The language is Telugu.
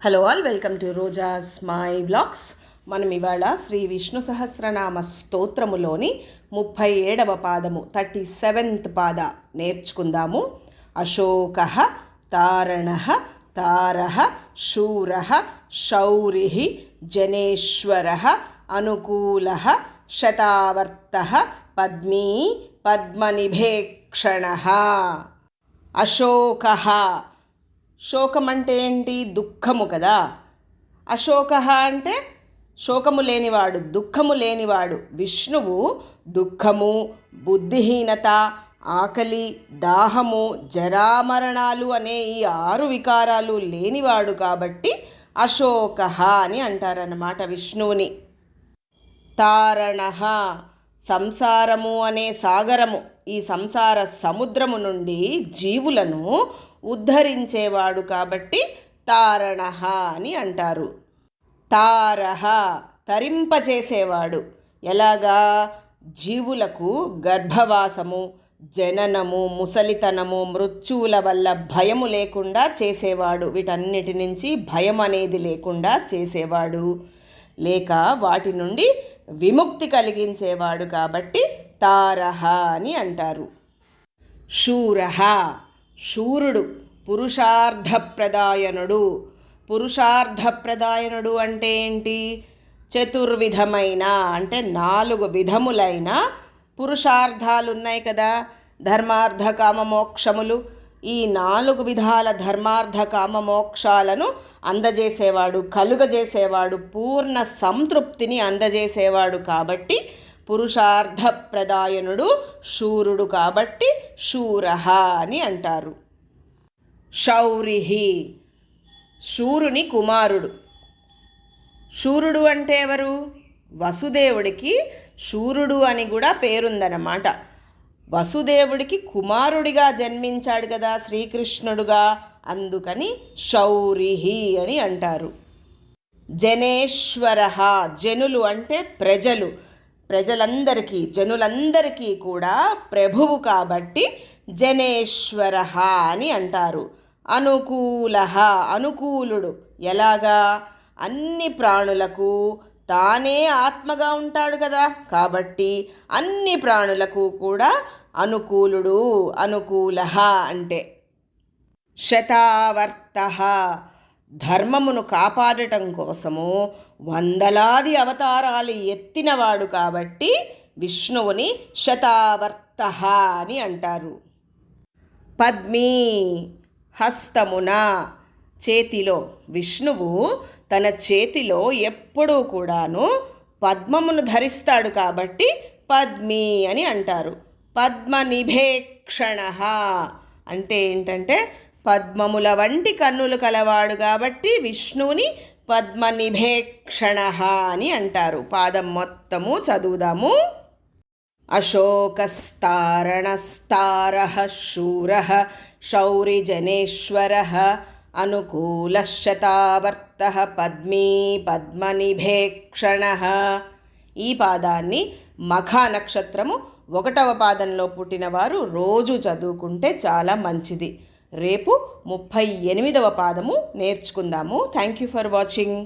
Hello all, welcome to Roja's my vlogs. మనం ఇవాళ శ్రీ విష్ణు సహస్రనామ స్తోత్రములోని 37వ పాదము 37th పాద నేర్చుకుందాము. అశోక తారణ తార శూర శౌరి జనేశ్వర అనుకూల శతావర్త పద్మీ పద్మనిభేక్షణ. అశోక, శోకం అంటే ఏంటి? దుఃఖము కదా. అశోక అంటే శోకము లేనివాడు, దుఃఖము లేనివాడు. విష్ణువు దుఃఖము, బుద్ధిహీనత, ఆకలి, దాహము, జరామరణాలు అనే ఈ 6 వికారాలు లేనివాడు కాబట్టి అశోక అని అంటారన్నమాట విష్ణువుని. తారణ, సంసారము అనే సాగరము, ఈ సంసార సముద్రము నుండి జీవులను ఉద్ధరించేవాడు కాబట్టి తారణ అని అంటారు. తారహ, తరింపచేసేవాడు. ఎలాగా? జీవులకు గర్భవాసము, జననము, ముసలితనము, మృత్యువుల వల్ల భయము లేకుండా చేసేవాడు. వీటన్నిటి నుంచి భయం అనేది లేకుండా చేసేవాడు, లేక వాటి నుండి విముక్తి కలిగించేవాడు కాబట్టి తారహ అని అంటారు. శూరః, శూరుడు, పురుషార్థప్రదాయనుడు. పురుషార్థప్రదాయనుడు అంటే ఏంటి? చతుర్విధమైన అంటే 4 విధములైన పురుషార్థాలు ఉన్నాయి కదా, ధర్మార్థ కామ మోక్షములు. ఈ 4 విధాల ధర్మార్థ కామ మోక్షాలను అందజేసేవాడు, కలుగజేసేవాడు, పూర్ణ సంతృప్తిని అందజేసేవాడు కాబట్టి పురుషార్థప్రదాయనుడు శూరుడు కాబట్టి శూరః అని అంటారు. శౌరిహి, శూరుని కుమారుడు. శూరుడు అంటే ఎవరు? వసుదేవుడికి శూరుడు అని కూడా పేరుందన్నమాట. వసుదేవుడికి కుమారుడిగా జన్మించాడు కదా శ్రీకృష్ణుడుగా, అందుకని శౌరిహి అని అంటారు. జనేశ్వర, జనులు అంటే ప్రజలు, ప్రజలందరికీ, జనులందరికీ కూడా ప్రభువు కాబట్టి జనేశ్వర అని అంటారు. అనుకూల, అనుకూలుడు. ఎలాగా? అన్ని ప్రాణులకు తానే ఆత్మగా ఉంటాడు కదా, కాబట్టి అన్ని ప్రాణులకు కూడా అనుకూలుడు. అనుకూల అంటే శతావర్త, ధర్మమును కాపాడటం కోసము వందలాది అవతారాలు ఎత్తినవాడు కాబట్టి విష్ణువుని శతావర్త అని అంటారు. పద్మీ, హస్తమున, చేతిలో. విష్ణువు తన చేతిలో ఎప్పుడూ కూడాను పద్మమును ధరిస్తాడు కాబట్టి పద్మీ అని అంటారు. పద్మనిభేక్షణ అంటే ఏంటంటే పద్మముల వంటి కన్నులు కలవాడు కాబట్టి విష్ణువుని పద్మనిభేక్షణ అని అంటారు. పాదం మొత్తము చదువుదాము. అశోకస్తారణస్తారః శూరః శౌరిజనేశ్వరః అనుకూలః శతావర్తః పద్మీ పద్మనిభేక్షణః. ఈ పాదాన్ని మఖా నక్షత్రము 1వ పాదంలో పుట్టిన వారు రోజు చదువుకుంటే చాలా మంచిది. రేపు 38వ పాదము నేర్చుకుందాము. Thank you for watching.